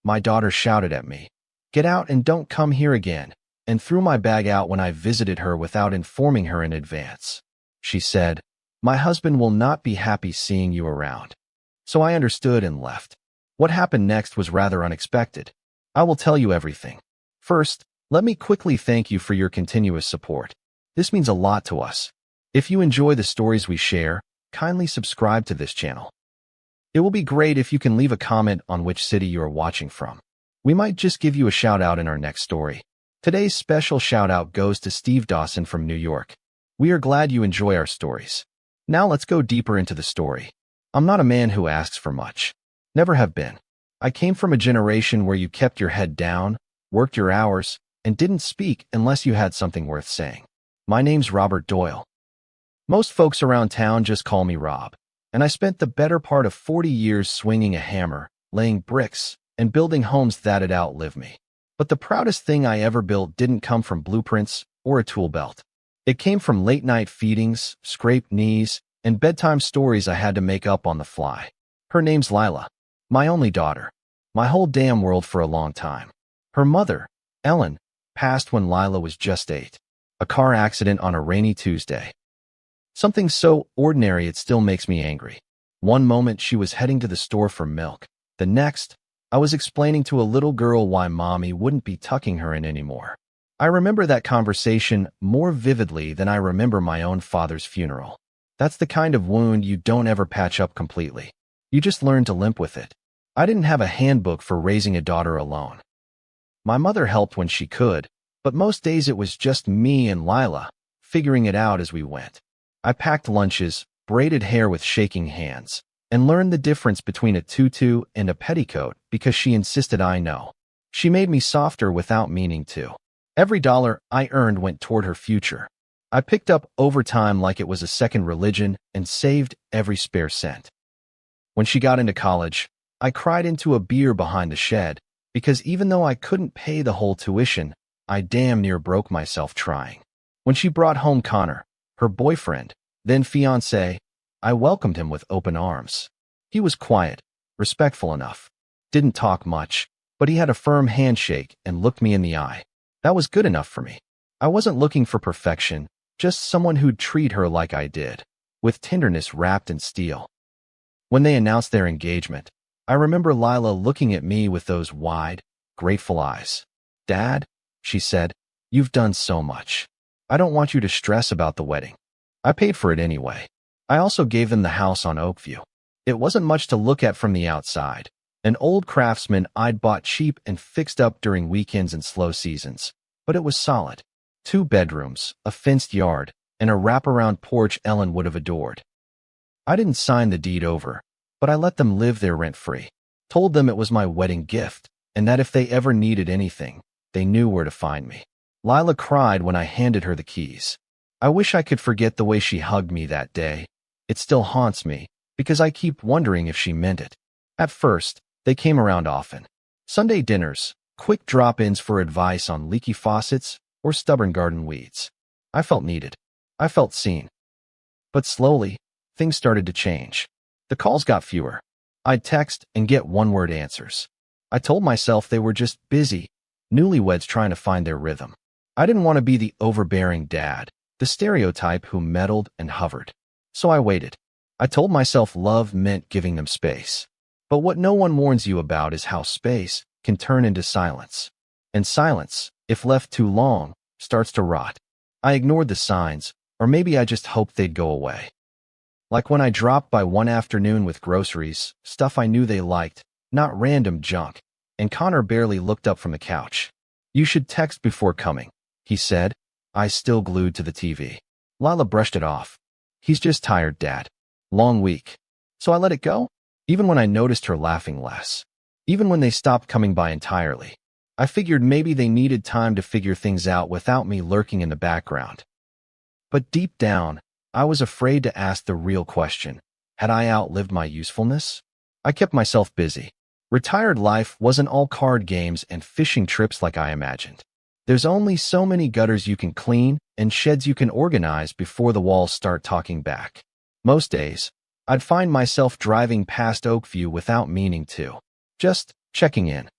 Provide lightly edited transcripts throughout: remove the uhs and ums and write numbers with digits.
My daughter shouted at me, "Get out and don't come here again," and threw my bag out when I visited her without informing her in advance. She said, "My husband will not be happy seeing you around." So I understood and left. What happened next was rather unexpected. I will tell you everything. First, let me quickly thank you for your continuous support. This means a lot to us. If you enjoy the stories we share, kindly subscribe to this channel. It will be great if you can leave a comment on which city you are watching from. We might just give you a shout out in our next story. Today's special shout out goes to Steve Dawson from New York. We are glad you enjoy our stories. Now let's go deeper into the story. I'm not a man who asks for much. Never have been. I came from a generation where you kept your head down, worked your hours, and didn't speak unless you had something worth saying. My name's Robert Doyle. Most folks around town just call me Rob, and I spent the better part of 40 years swinging a hammer, laying bricks, and building homes that'd outlive me. But the proudest thing I ever built didn't come from blueprints or a tool belt. It came from late-night feedings, scraped knees, and bedtime stories I had to make up on the fly. Her name's Lila, my only daughter, my whole damn world for a long time. Her mother, Ellen, passed when Lila was just 8. A car accident on a rainy Tuesday. Something so ordinary it still makes me angry. One moment she was heading to the store for milk. The next, I was explaining to a little girl why mommy wouldn't be tucking her in anymore. I remember that conversation more vividly than I remember my own father's funeral. That's the kind of wound you don't ever patch up completely. You just learn to limp with it. I didn't have a handbook for raising a daughter alone. My mother helped when she could, but most days it was just me and Lila, figuring it out as we went. I packed lunches, braided hair with shaking hands, and learned the difference between a tutu and a petticoat because she insisted I know. She made me softer without meaning to. Every dollar I earned went toward her future. I picked up overtime like it was a second religion and saved every spare cent. When she got into college, I cried into a beer behind the shed because even though I couldn't pay the whole tuition, I damn near broke myself trying. When she brought home Connor, her boyfriend, then fiancé, I welcomed him with open arms. He was quiet, respectful enough, didn't talk much, but he had a firm handshake and looked me in the eye. That was good enough for me. I wasn't looking for perfection, just someone who'd treat her like I did, with tenderness wrapped in steel. When they announced their engagement, I remember Lila looking at me with those wide, grateful eyes. "Dad," she said, "you've done so much. I don't want you to stress about the wedding." I paid for it anyway. I also gave them the house on Oakview. It wasn't much to look at from the outside. An old Craftsman I'd bought cheap and fixed up during weekends and slow seasons. But it was solid. 2 bedrooms, a fenced yard, and a wraparound porch Ellen would have adored. I didn't sign the deed over, but I let them live there rent-free. Told them it was my wedding gift, and that if they ever needed anything, they knew where to find me. Lila cried when I handed her the keys. I wish I could forget the way she hugged me that day. It still haunts me, because I keep wondering if she meant it. At first, they came around often. Sunday dinners, quick drop-ins for advice on leaky faucets or stubborn garden weeds. I felt needed. I felt seen. But slowly, things started to change. The calls got fewer. I'd text and get one-word answers. I told myself they were just busy, newlyweds trying to find their rhythm. I didn't want to be the overbearing dad, the stereotype who meddled and hovered. So I waited. I told myself love meant giving them space. But what no one warns you about is how space can turn into silence. And silence, if left too long, starts to rot. I ignored the signs, or maybe I just hoped they'd go away. Like when I dropped by one afternoon with groceries, stuff I knew they liked, not random junk, and Connor barely looked up from the couch. "You should text before coming," he said, eyes still glued to the TV. Lila brushed it off. "He's just tired, Dad. Long week." So I let it go, even when I noticed her laughing less. Even when they stopped coming by entirely. I figured maybe they needed time to figure things out without me lurking in the background. But deep down, I was afraid to ask the real question. Had I outlived my usefulness? I kept myself busy. Retired life wasn't all card games and fishing trips like I imagined. There's only so many gutters you can clean and sheds you can organize before the walls start talking back. Most days, I'd find myself driving past Oakview without meaning to. Just checking in.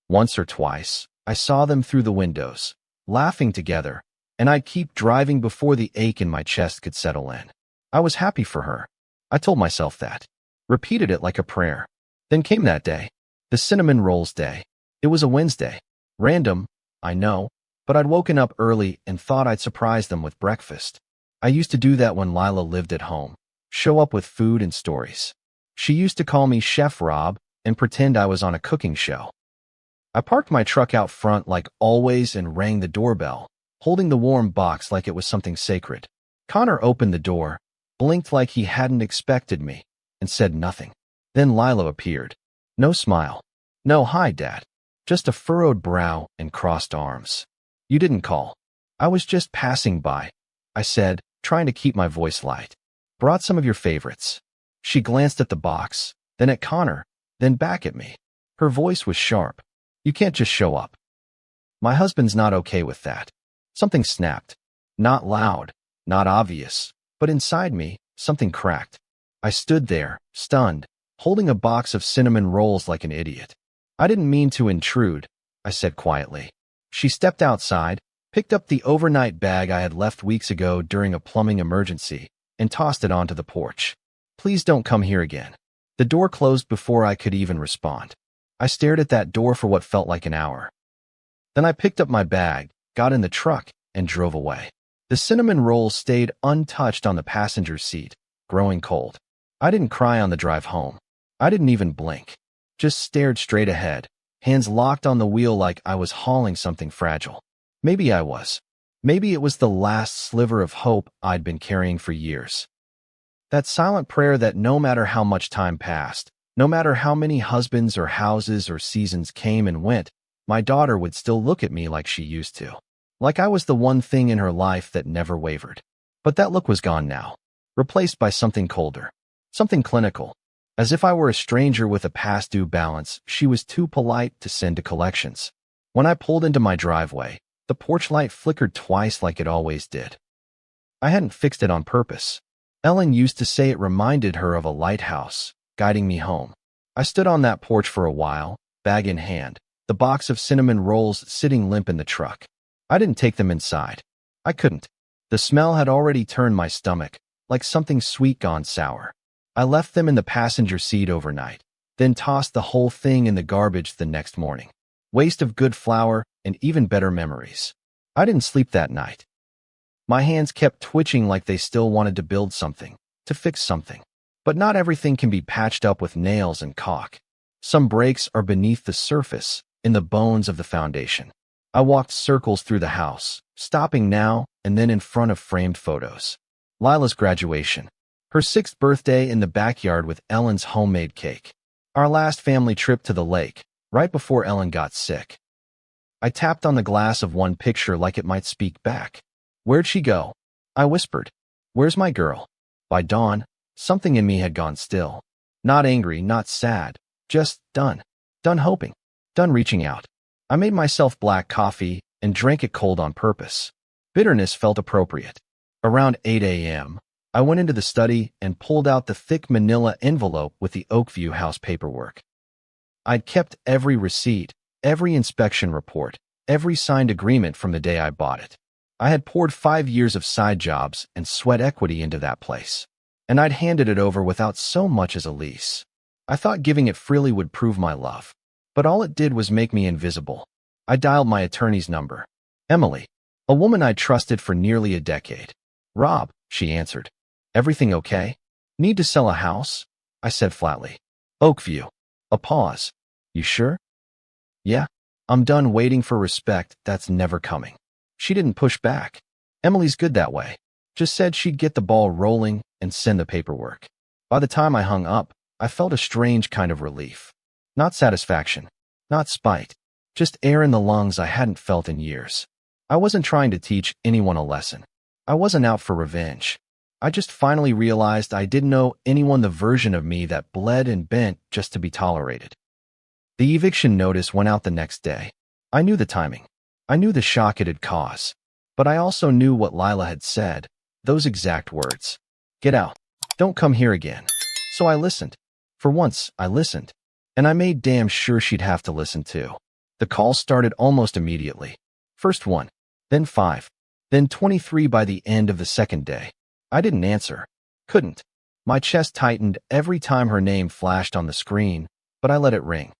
Once or twice, I saw them through the windows, laughing together, and I'd keep driving before the ache in my chest could settle in. I was happy for her. I told myself that. Repeated it like a prayer. Then came that day. The cinnamon rolls day. It was a Wednesday. Random, I know, but I'd woken up early and thought I'd surprise them with breakfast. I used to do that when Lila lived at home. Show up with food and stories. She used to call me Chef Rob and pretend I was on a cooking show. I parked my truck out front like always and rang the doorbell, holding the warm box like it was something sacred. Connor opened the door, blinked like he hadn't expected me, and said nothing. Then Lila appeared. No smile. No hi, Dad. Just a furrowed brow and crossed arms. You didn't call. I was just passing by, I said, trying to keep my voice light. Brought some of your favorites. She glanced at the box, then at Connor, then back at me. Her voice was sharp. You can't just show up. My husband's not okay with that. Something snapped. Not loud, not obvious, but inside me, something cracked. I stood there, stunned, holding a box of cinnamon rolls like an idiot. I didn't mean to intrude, I said quietly. She stepped outside, picked up the overnight bag I had left weeks ago during a plumbing emergency, and tossed it onto the porch. Please don't come here again. The door closed before I could even respond. I stared at that door for what felt like an hour. Then I picked up my bag, got in the truck, and drove away. The cinnamon rolls stayed untouched on the passenger seat, growing cold. I didn't cry on the drive home. I didn't even blink. Just stared straight ahead, hands locked on the wheel like I was hauling something fragile. Maybe I was. Maybe it was the last sliver of hope I'd been carrying for years. That silent prayer that no matter how much time passed, no matter how many husbands or houses or seasons came and went, my daughter would still look at me like she used to. Like I was the one thing in her life that never wavered. But that look was gone now, replaced by something colder, something clinical. As if I were a stranger with a past due balance, she was too polite to send to collections. When I pulled into my driveway, the porch light flickered twice like it always did. I hadn't fixed it on purpose. Ellen used to say it reminded her of a lighthouse, guiding me home. I stood on that porch for a while, bag in hand, the box of cinnamon rolls sitting limp in the truck. I didn't take them inside. I couldn't. The smell had already turned my stomach, like something sweet gone sour. I left them in the passenger seat overnight, then tossed the whole thing in the garbage the next morning. Waste of good flour and even better memories. I didn't sleep that night. My hands kept twitching like they still wanted to build something, to fix something. But not everything can be patched up with nails and caulk. Some breaks are beneath the surface, in the bones of the foundation. I walked circles through the house, stopping now and then in front of framed photos. Lila's graduation. Her 6th birthday in the backyard with Ellen's homemade cake. Our last family trip to the lake, right before Ellen got sick. I tapped on the glass of one picture like it might speak back. Where'd she go? I whispered. Where's my girl? By dawn, something in me had gone still. Not angry, not sad, just done. Done hoping. Done reaching out. I made myself black coffee and drank it cold on purpose. Bitterness felt appropriate. Around 8 a.m., I went into the study and pulled out the thick manila envelope with the Oakview house paperwork. I'd kept every receipt, every inspection report, every signed agreement from the day I bought it. I had poured 5 years of side jobs and sweat equity into that place, and I'd handed it over without so much as a lease. I thought giving it freely would prove my love, but all it did was make me invisible. I dialed my attorney's number. Emily, a woman I'd trusted for nearly a decade. Rob, she answered. Everything okay? Need to sell a house? I said flatly. Oakview. A pause. You sure? Yeah. I'm done waiting for respect that's never coming. She didn't push back. Emily's good that way. Just said she'd get the ball rolling and send the paperwork. By the time I hung up, I felt a strange kind of relief. Not satisfaction. Not spite. Just air in the lungs I hadn't felt in years. I wasn't trying to teach anyone a lesson. I wasn't out for revenge. I just finally realized I didn't know anyone the version of me that bled and bent just to be tolerated. The eviction notice went out the next day. I knew the timing. I knew the shock it'd cause. But I also knew what Lila had said, those exact words. Get out. Don't come here again. So I listened. For once, I listened. And I made damn sure she'd have to listen too. The calls started almost immediately. First 1, then 5, then 23 by the end of the second day. I didn't answer. Couldn't. My chest tightened every time her name flashed on the screen, but I let it ring.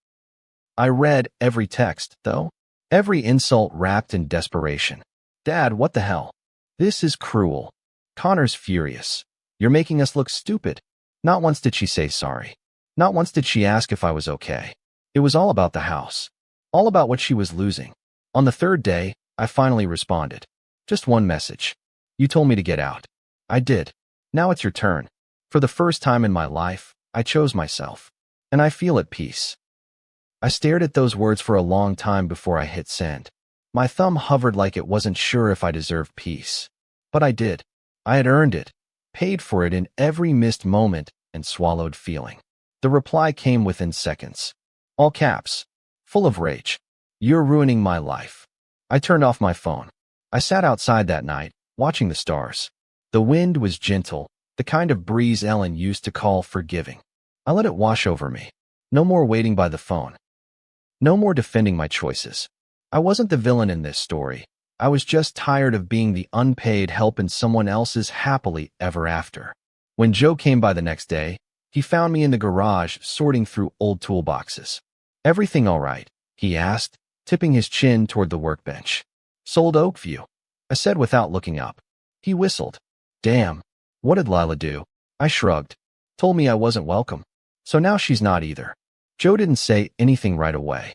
I read every text, though. Every insult wrapped in desperation. Dad, what the hell? This is cruel. Connor's furious. You're making us look stupid. Not once did she say sorry. Not once did she ask if I was okay. It was all about the house. All about what she was losing. On the third day, I finally responded. Just one message. You told me to get out. I did. Now it's your turn. For the first time in my life, I chose myself. And I feel at peace. I stared at those words for a long time before I hit send. My thumb hovered like it wasn't sure if I deserved peace. But I did. I had earned it, paid for it in every missed moment and swallowed feeling. The reply came within seconds. All caps. Full of rage. You're ruining my life. I turned off my phone. I sat outside that night, watching the stars. The wind was gentle, the kind of breeze Ellen used to call forgiving. I let it wash over me. No more waiting by the phone. No more defending my choices. I wasn't the villain in this story. I was just tired of being the unpaid help in someone else's happily ever after. When Joe came by the next day, he found me in the garage sorting through old toolboxes. Everything all right? He asked, tipping his chin toward the workbench. Sold Oakview, I said without looking up. He whistled. Damn, what did Lila do? I shrugged. Told me I wasn't welcome. So now she's not either. Joe didn't say anything right away.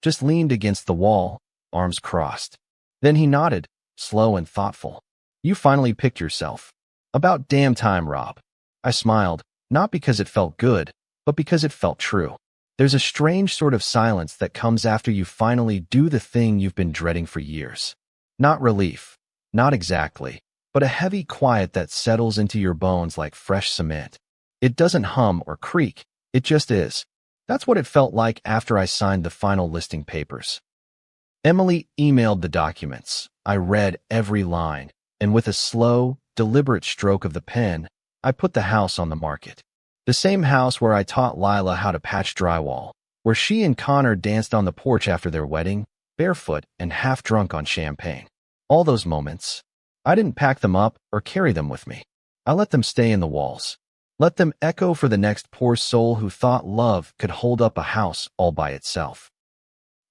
Just leaned against the wall, arms crossed. Then he nodded, slow and thoughtful. You finally picked yourself. About damn time, Rob. I smiled, not because it felt good, but because it felt true. There's a strange sort of silence that comes after you finally do the thing you've been dreading for years. Not relief, not exactly, but a heavy quiet that settles into your bones like fresh cement. It doesn't hum or creak, it just is. That's what it felt like after I signed the final listing papers. Emily emailed the documents. I read every line, and with a slow, deliberate stroke of the pen, I put the house on the market. The same house where I taught Lila how to patch drywall, where she and Connor danced on the porch after their wedding, barefoot and half drunk on champagne. All those moments. I didn't pack them up or carry them with me. I let them stay in the walls. Let them echo for the next poor soul who thought love could hold up a house all by itself.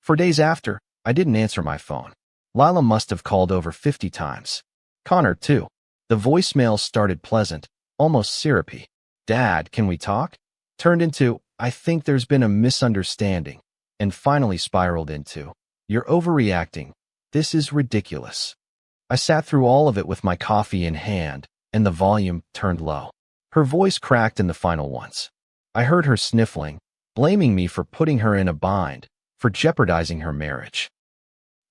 For days after, I didn't answer my phone. Lila must have called over 50 times. Connor, too. The voicemail started pleasant, almost syrupy. Dad, can we talk? Turned into, I think there's been a misunderstanding, and finally spiraled into, you're overreacting. This is ridiculous. I sat through all of it with my coffee in hand, and the volume turned low. Her voice cracked in the final ones. I heard her sniffling, blaming me for putting her in a bind, for jeopardizing her marriage.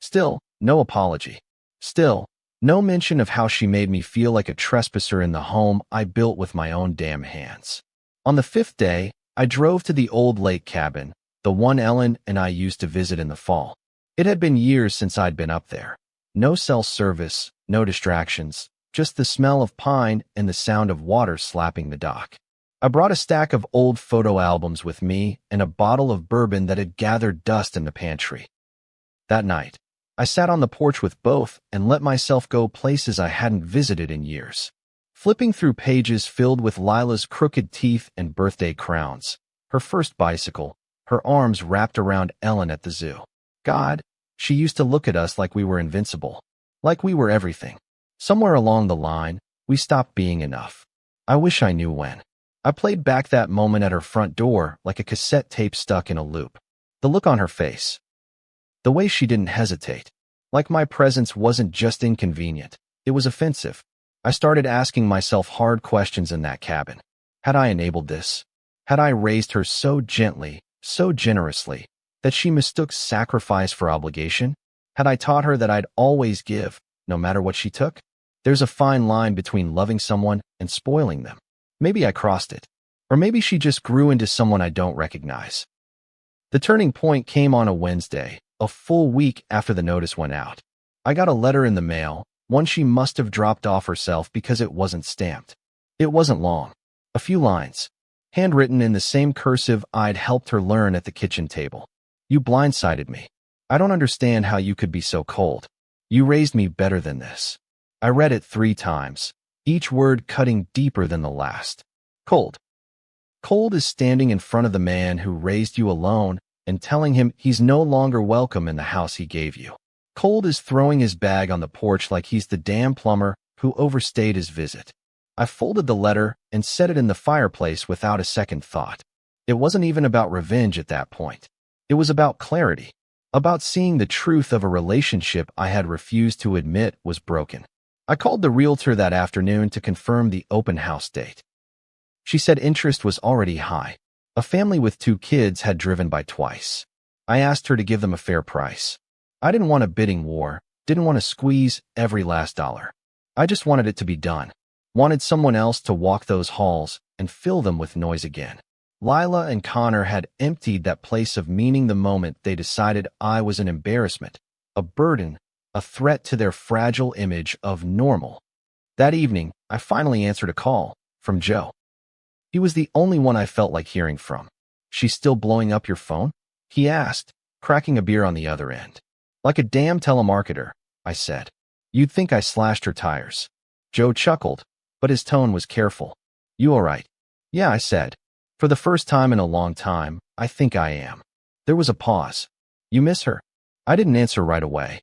Still, no apology. Still, no mention of how she made me feel like a trespasser in the home I built with my own damn hands. On the 5th day, I drove to the old lake cabin, the one Ellen and I used to visit in the fall. It had been years since I'd been up there. No cell service, no distractions, just the smell of pine and the sound of water slapping the dock. I brought a stack of old photo albums with me and a bottle of bourbon that had gathered dust in the pantry. That night, I sat on the porch with both and let myself go places I hadn't visited in years. Flipping through pages filled with Lila's crooked teeth and birthday crowns, her first bicycle, her arms wrapped around Ellen at the zoo. God, she used to look at us like we were invincible, like we were everything. Somewhere along the line, we stopped being enough. I wish I knew when. I played back that moment at her front door like a cassette tape stuck in a loop. The look on her face. The way she didn't hesitate. Like my presence wasn't just inconvenient, it was offensive. I started asking myself hard questions in that cabin. Had I enabled this? Had I raised her so gently, so generously, that she mistook sacrifice for obligation? Had I taught her that I'd always give, no matter what she took? There's a fine line between loving someone and spoiling them. Maybe I crossed it. Or maybe she just grew into someone I don't recognize. The turning point came on a Wednesday, a full week after the notice went out. I got a letter in the mail, one she must have dropped off herself because it wasn't stamped. It wasn't long. A few lines. Handwritten in the same cursive I'd helped her learn at the kitchen table. You blindsided me. I don't understand how you could be so cold. You raised me better than this. I read it 3 times, each word cutting deeper than the last. Cold. Cold is standing in front of the man who raised you alone and telling him he's no longer welcome in the house he gave you. Cold is throwing his bag on the porch like he's the damn plumber who overstayed his visit. I folded the letter and set it in the fireplace without a second thought. It wasn't even about revenge at that point. It was about clarity, about seeing the truth of a relationship I had refused to admit was broken. I called the realtor that afternoon to confirm the open house date. She said interest was already high. A family with 2 kids had driven by twice. I asked her to give them a fair price. I didn't want a bidding war, didn't want to squeeze every last dollar. I just wanted it to be done. Wanted someone else to walk those halls and fill them with noise again. Lila and Connor had emptied that place of meaning the moment they decided I was an embarrassment, a burden, a threat to their fragile image of normal. That evening, I finally answered a call from Joe. He was the only one I felt like hearing from. "She's still blowing up your phone?" he asked, cracking a beer on the other end. "Like a damn telemarketer," I said. "You'd think I slashed her tires." Joe chuckled, but his tone was careful. "You all right?" "Yeah," I said. "For the first time in a long time, I think I am." There was a pause. "You miss her?" I didn't answer right away.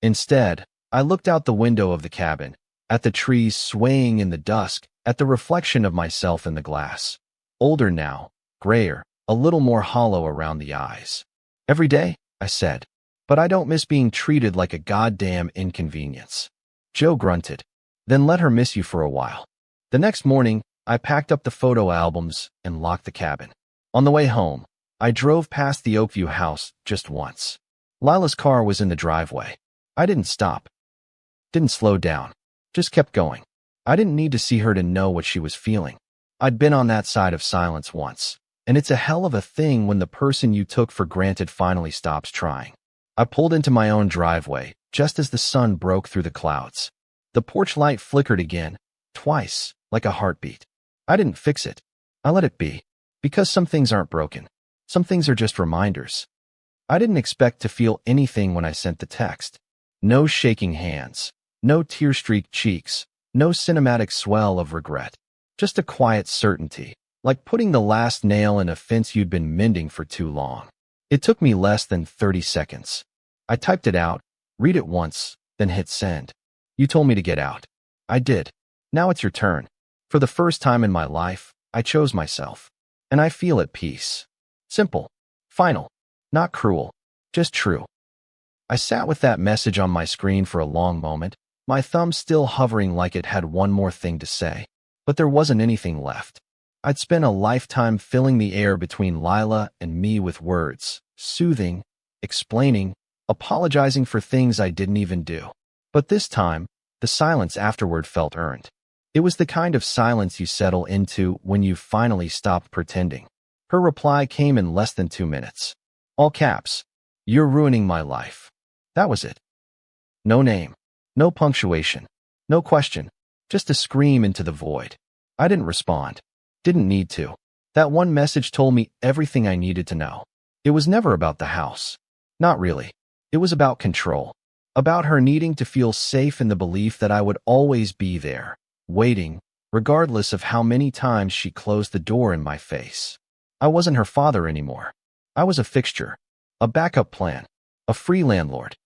Instead, I looked out the window of the cabin, at the trees swaying in the dusk, at the reflection of myself in the glass. Older now, grayer, a little more hollow around the eyes. "Every day," I said. "But I don't miss being treated like a goddamn inconvenience." Joe grunted. "Then let her miss you for a while." The next morning, I packed up the photo albums and locked the cabin. On the way home, I drove past the Oakview house just once. Lila's car was in the driveway. I didn't stop. Didn't slow down. Just kept going. I didn't need to see her to know what she was feeling. I'd been on that side of silence once, and it's a hell of a thing when the person you took for granted finally stops trying. I pulled into my own driveway just as the sun broke through the clouds. The porch light flickered again, twice, like a heartbeat. I didn't fix it. I let it be, because some things aren't broken. Some things are just reminders. I didn't expect to feel anything when I sent the text. No shaking hands, no tear-streaked cheeks, no cinematic swell of regret. Just a quiet certainty, like putting the last nail in a fence you'd been mending for too long. It took me less than 30 seconds. I typed it out, read it once, then hit send. "You told me to get out." I did. Now it's your turn. For the first time in my life, I chose myself. And I feel at peace. Simple. Final. Not cruel. Just true. I sat with that message on my screen for a long moment, my thumb still hovering like it had one more thing to say. But there wasn't anything left. I'd spent a lifetime filling the air between Lila and me with words, soothing, explaining, apologizing for things I didn't even do. But this time, the silence afterward felt earned. It was the kind of silence you settle into when you've finally stopped pretending. Her reply came in less than 2 minutes. All caps. "You're ruining my life." That was it. No name. No punctuation. No question. Just a scream into the void. I didn't respond. Didn't need to. That one message told me everything I needed to know. It was never about the house. Not really. It was about control. About her needing to feel safe in the belief that I would always be there, waiting, regardless of how many times she closed the door in my face. I wasn't her father anymore. I was a fixture, a backup plan, a free landlord.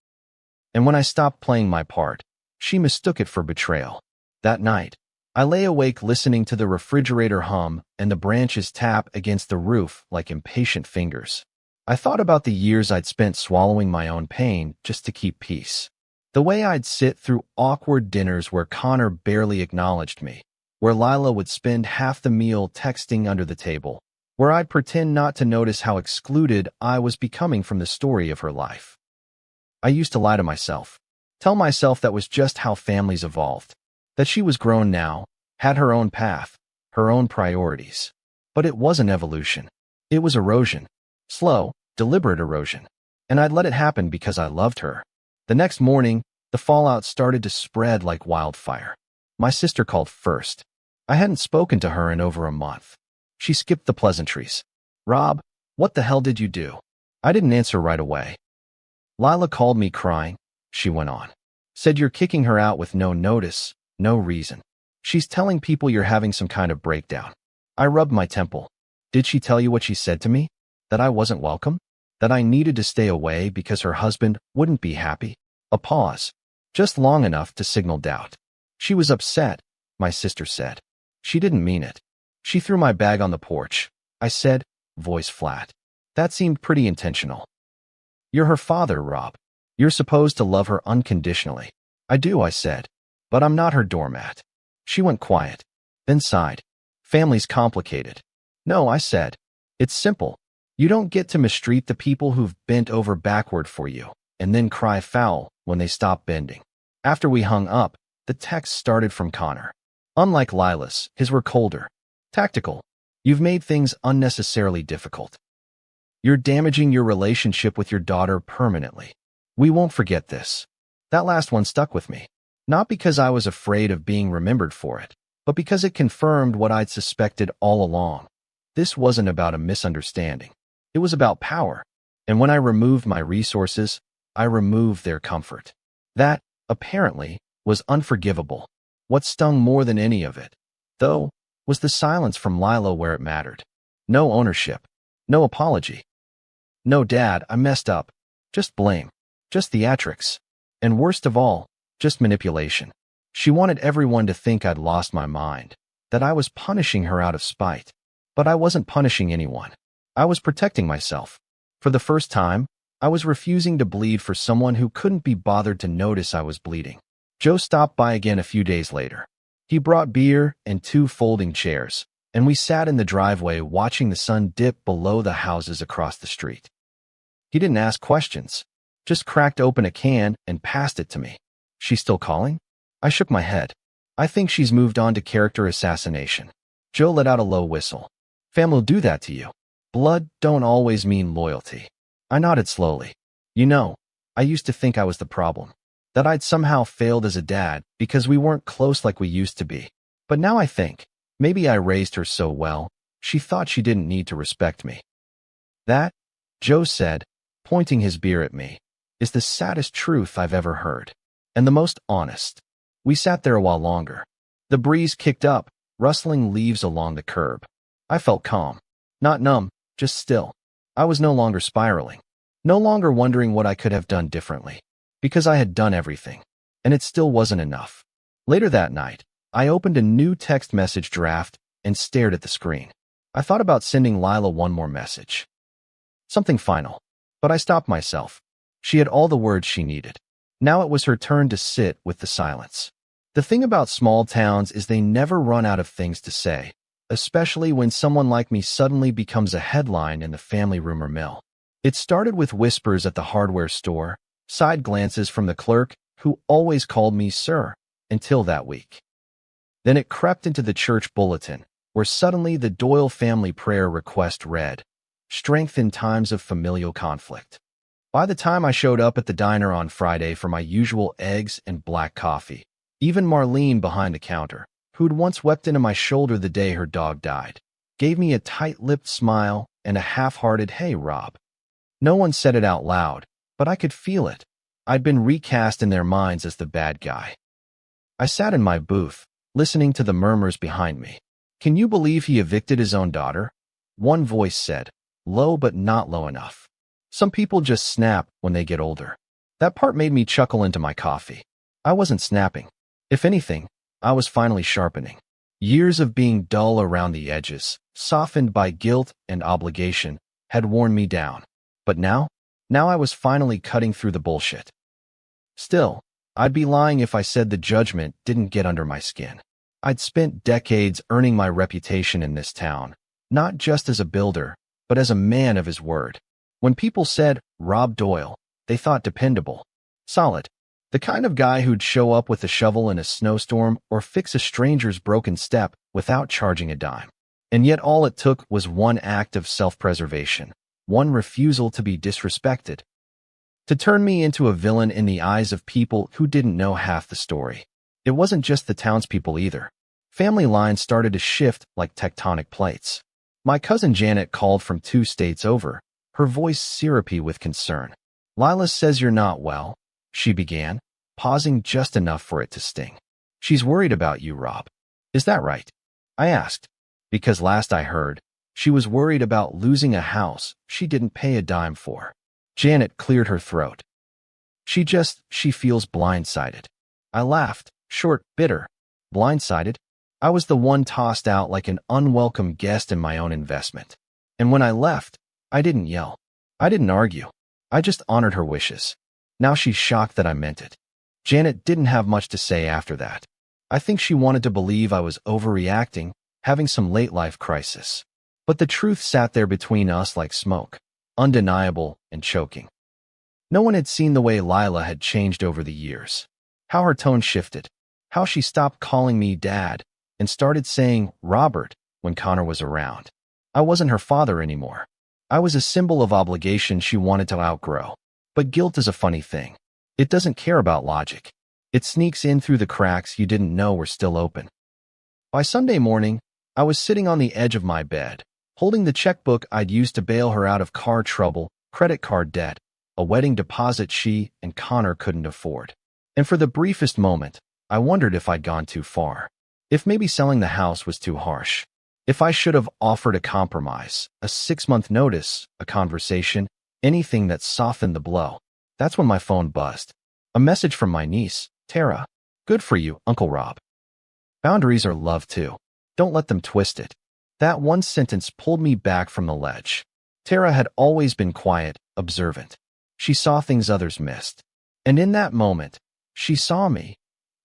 And when I stopped playing my part, she mistook it for betrayal. That night, I lay awake listening to the refrigerator hum and the branches tap against the roof like impatient fingers. I thought about the years I'd spent swallowing my own pain just to keep peace. The way I'd sit through awkward dinners where Connor barely acknowledged me, where Lila would spend half the meal texting under the table, where I'd pretend not to notice how excluded I was becoming from the story of her life. I used to lie to myself, tell myself that was just how families evolved, that she was grown now, had her own path, her own priorities. But it wasn't evolution. It was erosion. Slow, deliberate erosion. And I'd let it happen because I loved her. The next morning, the fallout started to spread like wildfire. My sister called first. I hadn't spoken to her in over a month. She skipped the pleasantries. "Rob, what the hell did you do?" I didn't answer right away. Lila called me crying, she went on. Said you're kicking her out with no notice, no reason. She's telling people you're having some kind of breakdown. I rubbed my temple. Did she tell you what she said to me? That I wasn't welcome? That I needed to stay away because her husband wouldn't be happy? A pause. Just long enough to signal doubt. She was upset, my sister said. She didn't mean it. She threw my bag on the porch. I said, voice flat. That seemed pretty intentional. You're her father, Rob. You're supposed to love her unconditionally. I do, I said. But I'm not her doormat. She went quiet, then sighed. Family's complicated. No, I said. It's simple. You don't get to mistreat the people who've bent over backward for you, and then cry foul when they stop bending. After we hung up, the texts started from Connor. Unlike Lila's, his were colder. Tactical. You've made things unnecessarily difficult. You're damaging your relationship with your daughter permanently. We won't forget this. That last one stuck with me. Not because I was afraid of being remembered for it, but because it confirmed what I'd suspected all along. This wasn't about a misunderstanding. It was about power. And when I removed my resources, I removed their comfort. That, apparently, was unforgivable. What stung more than any of it, though, was the silence from Lila where it mattered. No ownership. No apology. No, Dad, I messed up. Just blame. Just theatrics. And worst of all, just manipulation. She wanted everyone to think I'd lost my mind, that I was punishing her out of spite. But I wasn't punishing anyone. I was protecting myself. For the first time, I was refusing to bleed for someone who couldn't be bothered to notice I was bleeding. Joe stopped by again a few days later. He brought beer and 2 folding chairs, and we sat in the driveway watching the sun dip below the houses across the street. He didn't ask questions, just cracked open a can and passed it to me. She's still calling? I shook my head. I think she's moved on to character assassination. Joe let out a low whistle. Family'll do that to you. Blood don't always mean loyalty. I nodded slowly. You know, I used to think I was the problem. That I'd somehow failed as a dad because we weren't close like we used to be. But now I think, maybe I raised her so well, she thought she didn't need to respect me. That, Joe said, pointing his beer at me, is the saddest truth I've ever heard. And the most honest. We sat there a while longer. The breeze kicked up, rustling leaves along the curb. I felt calm. Not numb, just still. I was no longer spiraling. No longer wondering what I could have done differently. Because I had done everything. And it still wasn't enough. Later that night, I opened a new text message draft and stared at the screen. I thought about sending Lila one more message. Something final. But I stopped myself. She had all the words she needed. Now it was her turn to sit with the silence. The thing about small towns is they never run out of things to say, especially when someone like me suddenly becomes a headline in the family rumor mill. It started with whispers at the hardware store, side glances from the clerk, who always called me sir, until that week. Then it crept into the church bulletin, where suddenly the Doyle family prayer request read, "Strength in times of familial conflict." By the time I showed up at the diner on Friday for my usual eggs and black coffee, even Marlene behind the counter, who'd once wept into my shoulder the day her dog died, gave me a tight-lipped smile and a half-hearted "Hey, Rob." No one said it out loud, but I could feel it. I'd been recast in their minds as the bad guy. I sat in my booth, listening to the murmurs behind me. "Can you believe he evicted his own daughter?" One voice said, low but not low enough. "Some people just snap when they get older." That part made me chuckle into my coffee. I wasn't snapping. If anything, I was finally sharpening. Years of being dull around the edges, softened by guilt and obligation, had worn me down. But now I was finally cutting through the bullshit. Still, I'd be lying if I said the judgment didn't get under my skin. I'd spent decades earning my reputation in this town, not just as a builder, but as a man of his word. When people said, Rob Doyle, they thought dependable, solid, the kind of guy who'd show up with a shovel in a snowstorm or fix a stranger's broken step without charging a dime. And yet all it took was one act of self-preservation, one refusal to be disrespected, to turn me into a villain in the eyes of people who didn't know half the story. It wasn't just the townspeople either. Family lines started to shift like tectonic plates. My cousin Janet called from 2 states over, her voice syrupy with concern. "Lila says you're not well," she began, pausing just enough for it to sting. "She's worried about you, Rob. Is that right?" I asked, because last I heard, she was worried about losing a house she didn't pay a dime for. Janet cleared her throat. She feels blindsided." I laughed, short, bitter. Blindsided? I was the one tossed out like an unwelcome guest in my own investment. And when I left, I didn't yell. I didn't argue. I just honored her wishes. Now she's shocked that I meant it. Janet didn't have much to say after that. I think she wanted to believe I was overreacting, having some late-life crisis. But the truth sat there between us like smoke, undeniable and choking. No one had seen the way Lila had changed over the years. How her tone shifted. How she stopped calling me Dad and started saying Robert when Connor was around. I wasn't her father anymore. I was a symbol of obligation she wanted to outgrow. But guilt is a funny thing. It doesn't care about logic. It sneaks in through the cracks you didn't know were still open. By Sunday morning, I was sitting on the edge of my bed, holding the checkbook I'd used to bail her out of car trouble, credit card debt, a wedding deposit she and Connor couldn't afford. And for the briefest moment, I wondered if I'd gone too far. If maybe selling the house was too harsh. If I should have offered a compromise, a 6-month notice, a conversation, anything that softened the blow. That's when my phone buzzed. A message from my niece, Tara. "Good for you, Uncle Rob. Boundaries are love too. Don't let them twist it." That one sentence pulled me back from the ledge. Tara had always been quiet, observant. She saw things others missed. And in that moment, she saw me,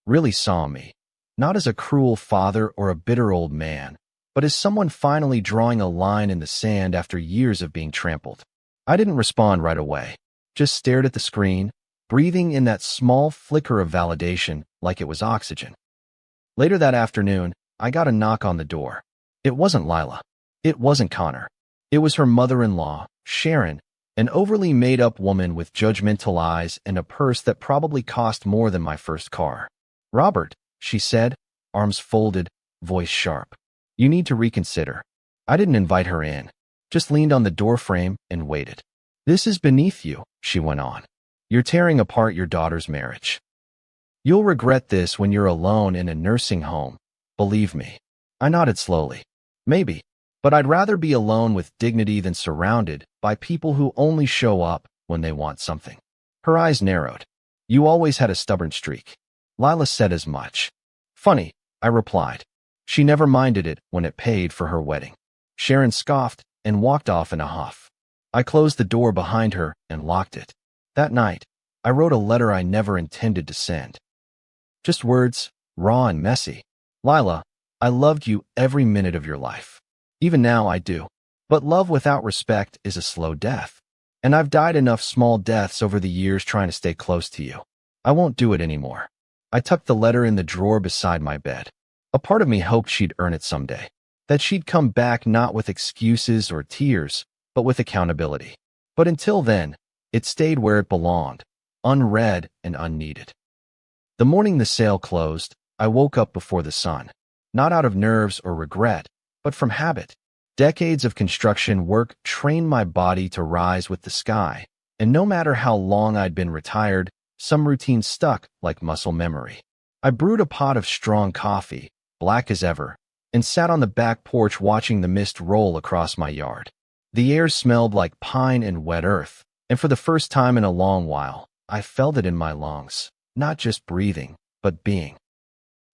really saw me, not as a cruel father or a bitter old man, but as someone finally drawing a line in the sand after years of being trampled. I didn't respond right away, just stared at the screen, breathing in that small flicker of validation like it was oxygen. Later that afternoon, I got a knock on the door. It wasn't Lila. It wasn't Connor. It was her mother-in-law, Sharon, an overly made-up woman with judgmental eyes and a purse that probably cost more than my first car. "Robert," she said, arms folded, voice sharp. "You need to reconsider." I didn't invite her in, just leaned on the doorframe and waited. "This is beneath you," she went on. "You're tearing apart your daughter's marriage. You'll regret this when you're alone in a nursing home. Believe me." I nodded slowly. "Maybe. But I'd rather be alone with dignity than surrounded by people who only show up when they want something." Her eyes narrowed. "You always had a stubborn streak." Lila said as much. "Funny," I replied. "She never minded it when it paid for her wedding." Sharon scoffed and walked off in a huff. I closed the door behind her and locked it. That night, I wrote a letter I never intended to send. Just words, raw and messy. "Lila, I loved you every minute of your life. Even now I do. But love without respect is a slow death. And I've died enough small deaths over the years trying to stay close to you. I won't do it anymore." I tucked the letter in the drawer beside my bed. A part of me hoped she'd earn it someday. That she'd come back not with excuses or tears, but with accountability. But until then, it stayed where it belonged, unread and unneeded. The morning the sale closed, I woke up before the sun. Not out of nerves or regret, but from habit. Decades of construction work trained my body to rise with the sky, and no matter how long I'd been retired, some routine stuck like muscle memory. I brewed a pot of strong coffee, black as ever, and sat on the back porch watching the mist roll across my yard. The air smelled like pine and wet earth, and for the first time in a long while, I felt it in my lungs, not just breathing, but being.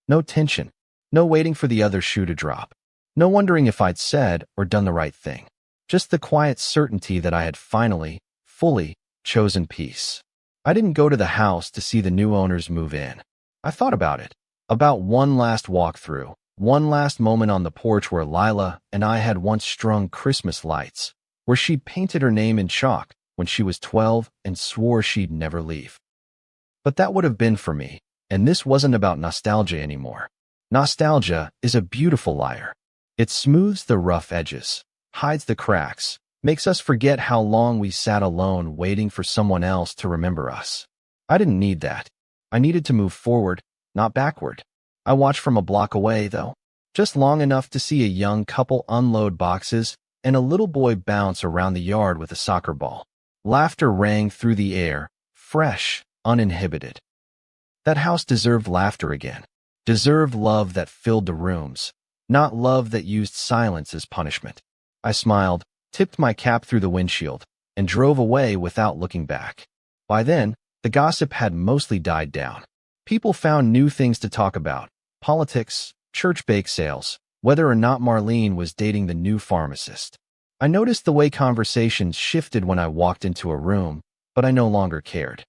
No tension, no waiting for the other shoe to drop. No wondering if I'd said or done the right thing. Just the quiet certainty that I had finally, fully, chosen peace. I didn't go to the house to see the new owners move in. I thought about it. About one last walkthrough, one last moment on the porch where Lila and I had once strung Christmas lights, where she'd painted her name in chalk when she was 12 and swore she'd never leave. But that would have been for me, and this wasn't about nostalgia anymore. Nostalgia is a beautiful liar. It smooths the rough edges, hides the cracks, makes us forget how long we sat alone waiting for someone else to remember us. I didn't need that. I needed to move forward, not backward. I watched from a block away, though, just long enough to see a young couple unload boxes and a little boy bounce around the yard with a soccer ball. Laughter rang through the air, fresh, uninhibited. That house deserved laughter again. Deserved love that filled the rooms, not love that used silence as punishment. I smiled, tipped my cap through the windshield, and drove away without looking back. By then, the gossip had mostly died down. People found new things to talk about: politics, church bake sales, whether or not Marlene was dating the new pharmacist. I noticed the way conversations shifted when I walked into a room, but I no longer cared.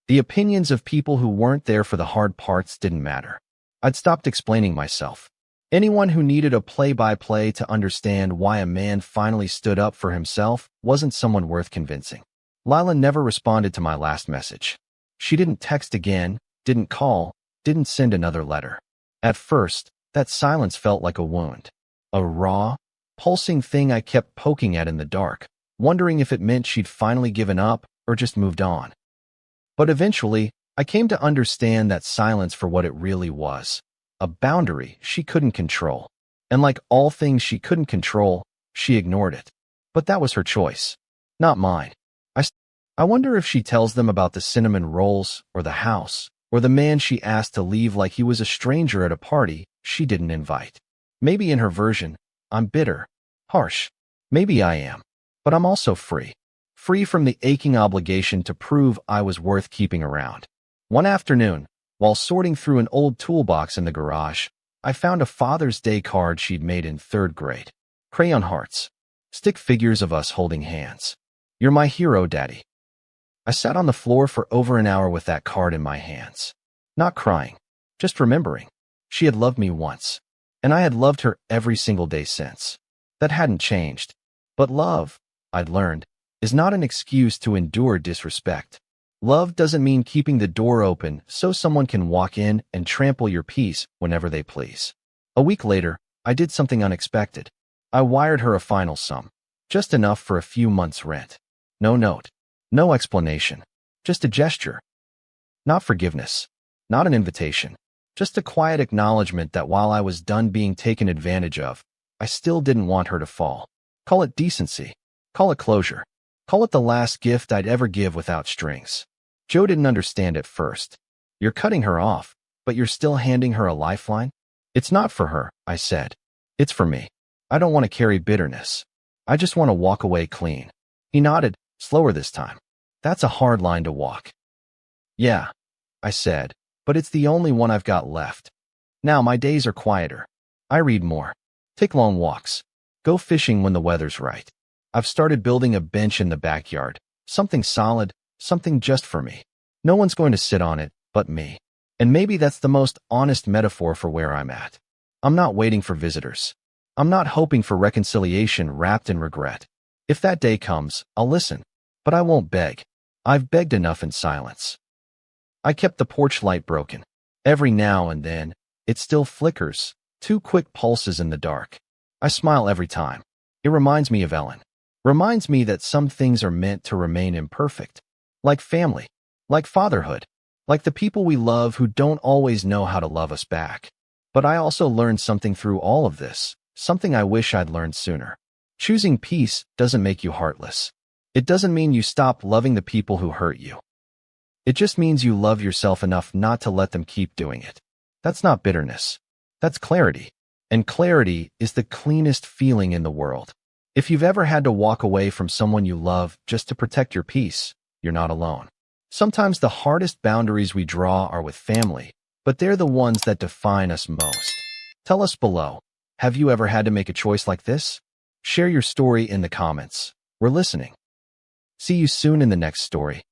The opinions of people who weren't there for the hard parts didn't matter. I'd stopped explaining myself. Anyone who needed a play-by-play to understand why a man finally stood up for himself wasn't someone worth convincing. Lila never responded to my last message. She didn't text again, didn't call, didn't send another letter. At first, that silence felt like a wound. A raw, pulsing thing I kept poking at in the dark, wondering if it meant she'd finally given up or just moved on. But eventually, I came to understand that silence for what it really was: a boundary she couldn't control. And like all things she couldn't control, she ignored it. But that was her choice, not mine. I wonder if she tells them about the cinnamon rolls, or the house, or the man she asked to leave like he was a stranger at a party she didn't invite. Maybe in her version, I'm bitter, harsh. Maybe I am. But I'm also free. Free from the aching obligation to prove I was worth keeping around. One afternoon, while sorting through an old toolbox in the garage, I found a Father's Day card she'd made in 3rd grade. Crayon hearts. Stick figures of us holding hands. "You're my hero, Daddy." I sat on the floor for over an hour with that card in my hands. Not crying, just remembering. She had loved me once, and I had loved her every single day since. That hadn't changed. But love, I'd learned, is not an excuse to endure disrespect. Love doesn't mean keeping the door open so someone can walk in and trample your peace whenever they please. A week later, I did something unexpected. I wired her a final sum, just enough for a few months' rent. No note, no explanation, just a gesture. Not forgiveness, not an invitation, just a quiet acknowledgement that while I was done being taken advantage of, I still didn't want her to fall. Call it decency, call it closure, call it the last gift I'd ever give without strings. Joe didn't understand at first. "You're cutting her off, but you're still handing her a lifeline?" "It's not for her," I said. "It's for me. I don't want to carry bitterness. I just want to walk away clean." He nodded, slower this time. "That's a hard line to walk." "Yeah," I said, "but it's the only one I've got left. Now my days are quieter. I read more, take long walks, go fishing when the weather's right. I've started building a bench in the backyard, something solid, something just for me. No one's going to sit on it but me. And maybe that's the most honest metaphor for where I'm at. I'm not waiting for visitors. I'm not hoping for reconciliation wrapped in regret. If that day comes, I'll listen, but I won't beg. I've begged enough in silence." I kept the porch light broken. Every now and then, it still flickers, 2 quick pulses in the dark. I smile every time. It reminds me of Ellen. Reminds me that some things are meant to remain imperfect. Like family, like fatherhood, like the people we love who don't always know how to love us back. But I also learned something through all of this, something I wish I'd learned sooner. Choosing peace doesn't make you heartless. It doesn't mean you stop loving the people who hurt you. It just means you love yourself enough not to let them keep doing it. That's not bitterness. That's clarity. And clarity is the cleanest feeling in the world. If you've ever had to walk away from someone you love just to protect your peace, you're not alone. Sometimes the hardest boundaries we draw are with family, but they're the ones that define us most. Tell us below, have you ever had to make a choice like this? Share your story in the comments. We're listening. See you soon in the next story.